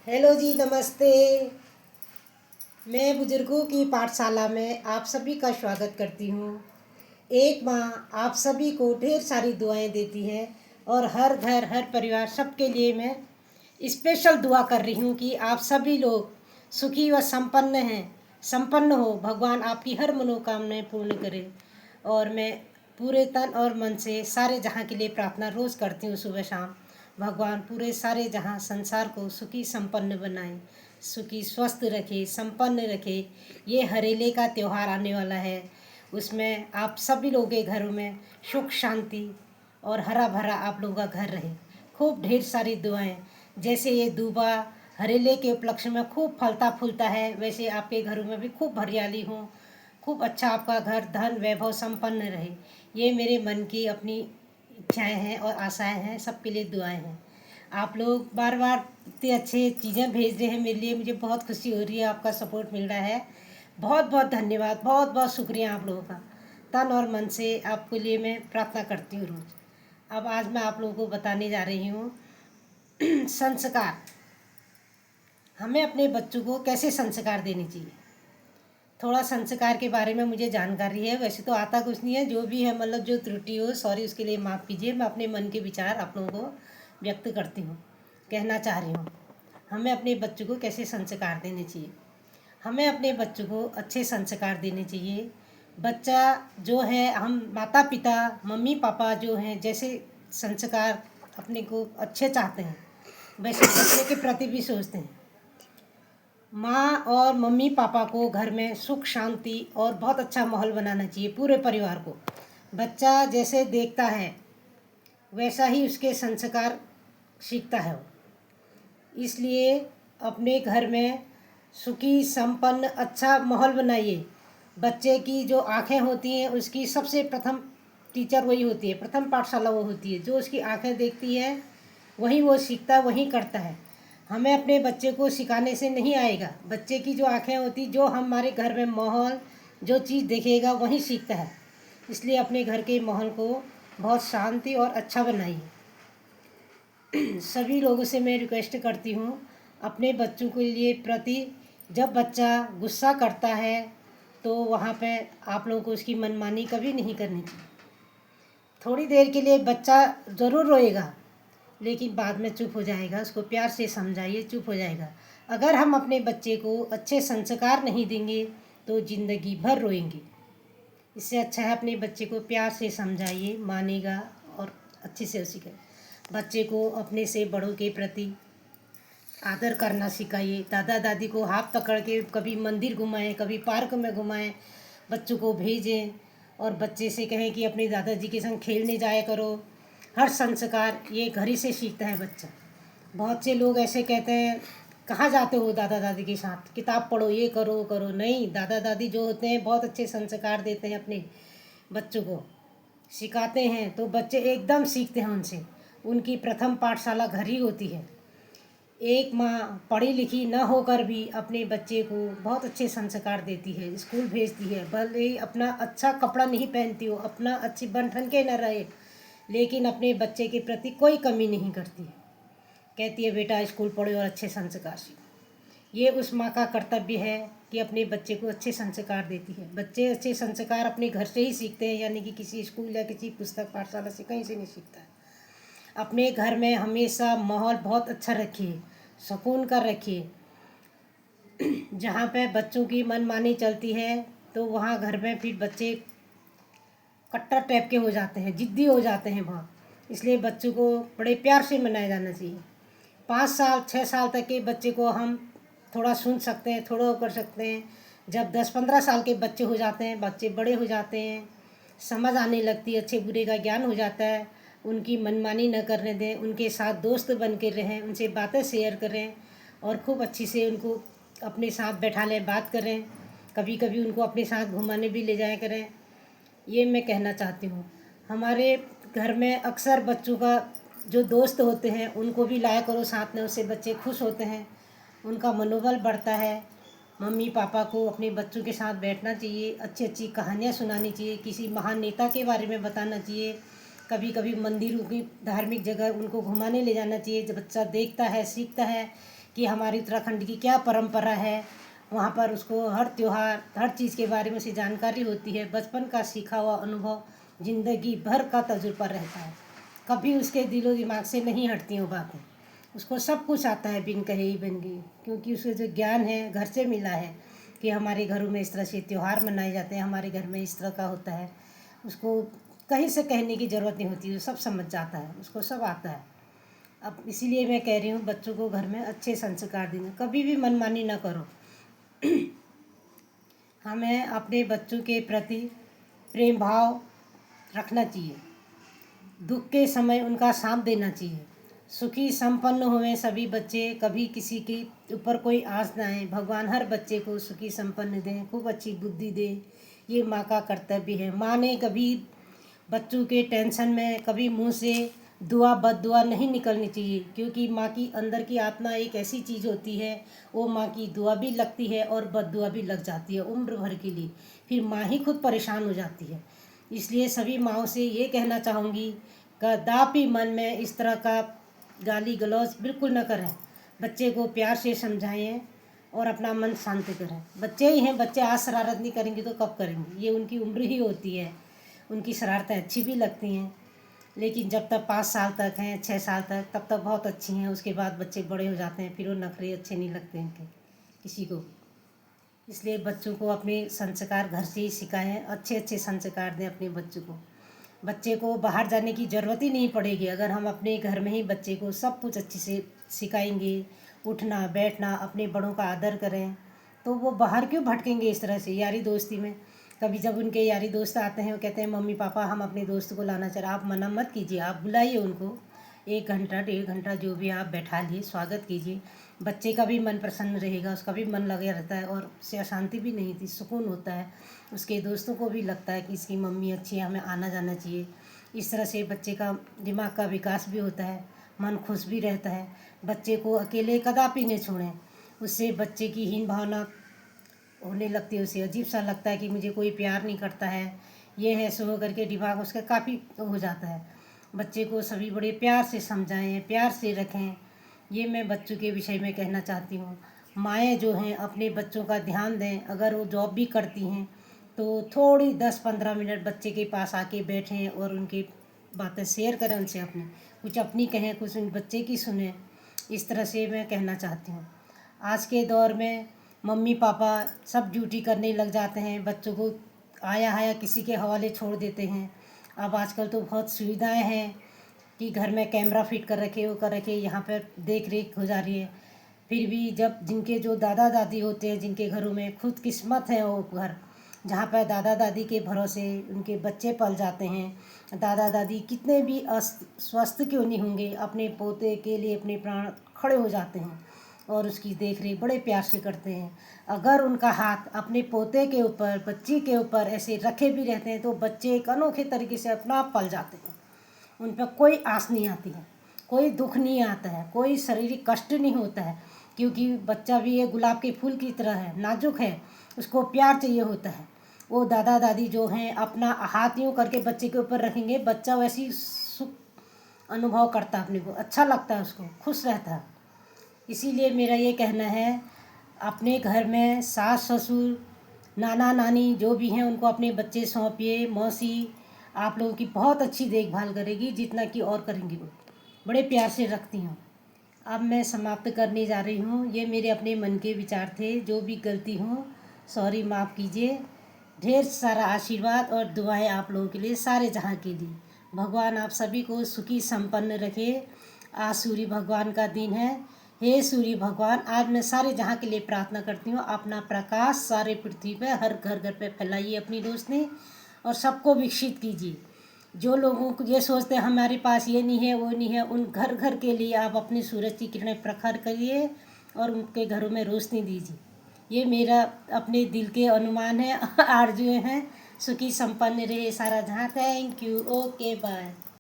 Hello जी, नमस्ते। मैं बुजुर्गों की पाठशाला में आप सभी का स्वागत करती हूँ। एक माँ आप सभी को ढेर सारी दुआएं देती है और हर घर हर परिवार सबके लिए मैं स्पेशल दुआ कर रही हूँ कि आप सभी लोग सुखी व संपन्न हो। भगवान आपकी हर मनोकामनाएं पूर्ण करे। और मैं पूरे तन और मन से सारे जहाँ के लिए प्रार्थना रोज़ करती हूँ सुबह शाम। भगवान पूरे सारे जहाँ संसार को सुखी संपन्न बनाए, सुखी स्वस्थ रखे, संपन्न रखे। ये हरेले का त्यौहार आने वाला है, उसमें आप सभी लोगों के घरों में सुख शांति और हरा भरा आप लोगों का घर रहे। खूब ढेर सारी दुआएं। जैसे ये दूबा हरेले के उपलक्ष्य में खूब फलता फूलता है, वैसे आपके घरों में भी खूब हरियाली हो, खूब अच्छा आपका घर धन वैभव संपन्न रहे। ये मेरे मन की अपनी इच्छाएं हैं और आशाएं हैं, सबके लिए दुआएं हैं। आप लोग बार बार इतने अच्छे चीज़ें भेज रहे हैं मेरे लिए, मुझे बहुत खुशी हो रही है, आपका सपोर्ट मिल रहा है। बहुत बहुत धन्यवाद, बहुत बहुत शुक्रिया आप लोगों का। तन और मन से आपके लिए मैं प्रार्थना करती हूँ रोज़। अब आज मैं आप लोगों को बताने जा रही हूँ संस्कार। हमें अपने बच्चों को कैसे संस्कार देने चाहिए। थोड़ा संस्कार के बारे में मुझे जानकारी है, वैसे तो आता कुछ नहीं है, जो भी है मतलब जो त्रुटि हो सॉरी, उसके लिए माफ़ कीजिए। मैं अपने मन के विचार आप लोगों को व्यक्त करती हूँ, कहना चाह रही हूँ। हमें अपने बच्चों को कैसे संस्कार देने चाहिए। हमें अपने बच्चों को अच्छे संस्कार देने चाहिए। बच्चा जो है, हम माता पिता मम्मी पापा जो हैं जैसे संस्कार अपने को अच्छे चाहते हैं, वैसे बच्चे के प्रति भी सोचते हैं। माँ और मम्मी पापा को घर में सुख शांति और बहुत अच्छा माहौल बनाना चाहिए पूरे परिवार को। बच्चा जैसे देखता है वैसा ही उसके संस्कार सीखता है वो। इसलिए अपने घर में सुखी संपन्न अच्छा माहौल बनाइए। बच्चे की जो आँखें होती हैं उसकी सबसे प्रथम टीचर वही होती है, प्रथम पाठशाला वो होती है। जो उसकी आँखें देखती है वही वो सीखता है, वही करता है। हमें अपने बच्चे को सिखाने से नहीं आएगा। बच्चे की जो आँखें होती, जो हमारे घर में माहौल जो चीज़ देखेगा वही सीखता है। इसलिए अपने घर के माहौल को बहुत शांति और अच्छा बनाइए। सभी लोगों से मैं रिक्वेस्ट करती हूँ अपने बच्चों के लिए प्रति, जब बच्चा गुस्सा करता है तो वहाँ पे आप लोगों को उसकी मनमानी कभी नहीं करनी चाहिए। थोड़ी देर के लिए बच्चा ज़रूर रोएगा, लेकिन बाद में चुप हो जाएगा। उसको प्यार से समझाइए, चुप हो जाएगा। अगर हम अपने बच्चे को अच्छे संस्कार नहीं देंगे तो ज़िंदगी भर रोएंगे। इससे अच्छा है अपने बच्चे को प्यार से समझाइए, मानेगा और अच्छे से सीखेगा। बच्चे को अपने से बड़ों के प्रति आदर करना सिखाइए। दादा दादी को हाथ पकड़ के कभी मंदिर घुमाएं, कभी पार्क में घुमाएं, बच्चों को भेजें और बच्चे से कहें कि अपने दादाजी के संग खेलने जाया करो। हर संस्कार ये घर ही से सीखता है बच्चा। बहुत से लोग ऐसे कहते हैं, कहाँ जाते हो दादा दादी के साथ, किताब पढ़ो, ये करो वो करो। नहीं, दादा दादी जो होते हैं बहुत अच्छे संस्कार देते हैं, अपने बच्चों को सिखाते हैं तो बच्चे एकदम सीखते हैं उनसे। उनकी प्रथम पाठशाला घर ही होती है। एक माँ पढ़ी लिखी न होकर भी अपने बच्चे को बहुत अच्छे संस्कार देती है, स्कूल भेजती है। भले ही अपना अच्छा कपड़ा नहीं पहनती हो, अपना अच्छी बन ठन के न रहे, लेकिन अपने बच्चे के प्रति कोई कमी नहीं करती है। कहती है बेटा स्कूल पढ़ो और अच्छे संस्कार सीखो। ये उस माँ का कर्तव्य है कि अपने बच्चे को अच्छे संस्कार देती है। बच्चे अच्छे संस्कार अपने घर से ही सीखते हैं, यानी कि किसी स्कूल या किसी पुस्तक पाठशाला से कहीं से नहीं सीखता है। अपने घर में हमेशा माहौल बहुत अच्छा रखिए, सुकून का रखिए। जहाँ पे बच्चों की मनमानी चलती है तो वहाँ घर में फिर बच्चे कट्टर टाइप के हो जाते हैं, जिद्दी हो जाते हैं बहुत। इसलिए बच्चों को बड़े प्यार से मनाया जाना चाहिए। 5 साल 6 साल तक के बच्चे को हम थोड़ा सुन सकते हैं, थोड़ा कर सकते हैं। जब 10-15 साल के बच्चे हो जाते हैं, बच्चे बड़े हो जाते हैं, समझ आने लगती है, अच्छे बुरे का ज्ञान हो जाता है। उनकी मनमानी न करने दें, उनके साथ दोस्त बन के रहें, उनसे बातें शेयर करें और खूब अच्छी से उनको अपने साथ बैठा लें, बात करें। कभी कभी उनको अपने साथ घुमाने भी ले जाया करें। ये मैं कहना चाहती हूँ। हमारे घर में अक्सर बच्चों का जो दोस्त होते हैं उनको भी लाया करो साथ में, उससे बच्चे खुश होते हैं, उनका मनोबल बढ़ता है। मम्मी पापा को अपने बच्चों के साथ बैठना चाहिए, अच्छी अच्छी कहानियाँ सुनानी चाहिए, किसी महान नेता के बारे में बताना चाहिए। कभी कभी मंदिरों की धार्मिक जगह उनको घुमाने ले जाना चाहिए। जब बच्चा देखता है सीखता है कि हमारी उत्तराखंड की क्या परंपरा है। वहाँ पर उसको हर त्योहार, हर चीज़ के बारे में उसे जानकारी होती है। बचपन का सीखा हुआ अनुभव ज़िंदगी भर का तजुर्बा रहता है, कभी उसके दिलो दिमाग से नहीं हटती वो बातें। उसको सब कुछ आता है बिन कहे ही बन गई, क्योंकि उसे जो ज्ञान है घर से मिला है कि हमारे घरों में इस तरह से त्यौहार मनाए जाते हैं, हमारे घर में इस तरह का होता है। उसको कहीं से कहने की ज़रूरत नहीं होती, वो सब समझ जाता है, उसको सब आता है। अब इसीलिए मैं कह रही हूँ बच्चों को घर में अच्छे संस्कार देना, कभी भी मनमानी ना करो। हमें अपने बच्चों के प्रति प्रेम भाव रखना चाहिए, दुख के समय उनका साथ देना चाहिए। सुखी संपन्न हुए सभी बच्चे, कभी किसी के ऊपर कोई आस ना आए। भगवान हर बच्चे को सुखी संपन्न दें, खूब अच्छी बुद्धि दें, ये माँ का कर्तव्य है। माँ ने कभी बच्चों के टेंशन में कभी मुंह से दुआ बद्दुआ नहीं निकलनी चाहिए, क्योंकि माँ की अंदर की आत्मा एक ऐसी चीज़ होती है, वो माँ की दुआ भी लगती है और बद्दुआ भी लग जाती है उम्र भर के लिए, फिर माँ ही खुद परेशान हो जाती है। इसलिए सभी माँओं से ये कहना चाहूँगी, कदापि मन में इस तरह का गाली गलौज बिल्कुल न करें। बच्चे को प्यार से समझाएं और अपना मन शांत करें। बच्चे ही हैं, बच्चे आज शरारत नहीं करेंगे तो कब करेंगे, ये उनकी उम्र ही होती है। उनकी शरारतें अच्छी भी लगती हैं, लेकिन जब तक 5 साल तक हैं, 6 साल तक, तब तक बहुत अच्छी हैं। उसके बाद बच्चे बड़े हो जाते हैं, फिर वो नखरे अच्छे नहीं लगते हैं किसी को। इसलिए बच्चों को अपने संस्कार घर से ही सिखाएं, अच्छे अच्छे संस्कार दें अपने बच्चों को। बच्चे को बाहर जाने की ज़रूरत ही नहीं पड़ेगी, अगर हम अपने घर में ही बच्चे को सब कुछ अच्छे से सिखाएंगे। उठना बैठना, अपने बड़ों का आदर करें, तो वो बाहर क्यों भटकेंगे इस तरह से यारी दोस्ती में। कभी जब उनके यारी दोस्त आते हैं, वो कहते हैं मम्मी पापा हम अपने दोस्त को लाना चाह रहे हैं, आप मना मत कीजिए, आप बुलाइए उनको, 1 घंटा 1.5 घंटा जो भी आप बैठा लिए, स्वागत कीजिए। बच्चे का भी मन प्रसन्न रहेगा, उसका भी मन लगे रहता है और उससे अशांति भी नहीं थी, सुकून होता है। उसके दोस्तों को भी लगता है कि इसकी मम्मी अच्छी है, हमें आना जाना चाहिए। इस तरह से बच्चे का दिमाग का विकास भी होता है, मन खुश भी रहता है। बच्चे को अकेले कदापि नहीं छोड़ें, उससे बच्चे की हीन भावना होने लगती है, उसे अजीब सा लगता है कि मुझे कोई प्यार नहीं करता है, ये है सो करके दिमाग उसका काफ़ी हो जाता है। बच्चे को सभी बड़े प्यार से समझाएं, प्यार से रखें, ये मैं बच्चों के विषय में कहना चाहती हूँ। माएँ जो हैं अपने बच्चों का ध्यान दें, अगर वो जॉब भी करती हैं तो थोड़ी 10-15 मिनट बच्चे के पास आके बैठें और उनकी बातें शेयर करें उनसे, अपने कुछ अपनी कहें, कुछ उन बच्चे की सुने। इस तरह से मैं कहना चाहती हूँ। आज के दौर में मम्मी पापा सब ड्यूटी करने लग जाते हैं, बच्चों को आया किसी के हवाले छोड़ देते हैं। अब आजकल तो बहुत सुविधाएं हैं कि घर में कैमरा फिट कर रखे, वो कर रखे, यहाँ पर देख रेख हो जा रही है। फिर भी जब जिनके जो दादा दादी होते हैं, जिनके घरों में खुद किस्मत है वो घर, जहाँ पर दादा दादी के भरोसे उनके बच्चे पल जाते हैं। दादा दादी कितने भी स्वस्थ क्यों नहीं होंगे, अपने पोते के लिए अपने प्राण खड़े हो जाते हैं और उसकी देख रेख बड़े प्यार से करते हैं। अगर उनका हाथ अपने पोते के ऊपर, बच्ची के ऊपर ऐसे रखे भी रहते हैं तो बच्चे एक अनोखे तरीके से अपना आप पल जाते हैं। उन पर कोई आस नहीं आती है, कोई दुख नहीं आता है, कोई शारीरिक कष्ट नहीं होता है, क्योंकि बच्चा भी ये गुलाब के फूल की तरह है, नाजुक है, उसको प्यार चाहिए होता है। वो दादा दादी जो हैं अपना हाथ यूँ करके बच्चे के ऊपर रखेंगे, बच्चा वैसी सुख अनुभव करता है, अपने को अच्छा लगता है, उसको खुश रहता है। इसीलिए मेरा ये कहना है, अपने घर में सास ससुर नाना नानी जो भी हैं उनको अपने बच्चे सौंपिए। मौसी आप लोगों की बहुत अच्छी देखभाल करेगी, जितना कि और करेंगी, वो बड़े प्यार से रखती हूँ। अब मैं समाप्त करने जा रही हूँ। ये मेरे अपने मन के विचार थे, जो भी गलती हो सॉरी, माफ़ कीजिए। ढेर सारा आशीर्वाद और दुआएं आप लोगों के लिए, सारे जहाँ के लिए। भगवान आप सभी को सुखी संपन्न रखे। आज सूर्य भगवान का दिन है। हे सूर्य भगवान, आज मैं सारे जहाँ के लिए प्रार्थना करती हूँ, अपना प्रकाश सारे पृथ्वी पे हर घर घर पे फैलाइए अपनी रोशनी और सबको विकसित कीजिए। जो लोगों को ये सोचते हैं हमारे पास ये नहीं है वो नहीं है, उन घर घर के लिए आप अपनी सूरज की किरणें प्रखर करिए और उनके घरों में रोशनी दीजिए। ये मेरा अपने दिल के अनुमान है, आरजुएं हैं। सुखी संपन्न रहे सारा जहाँ। Thank you. Okay bye.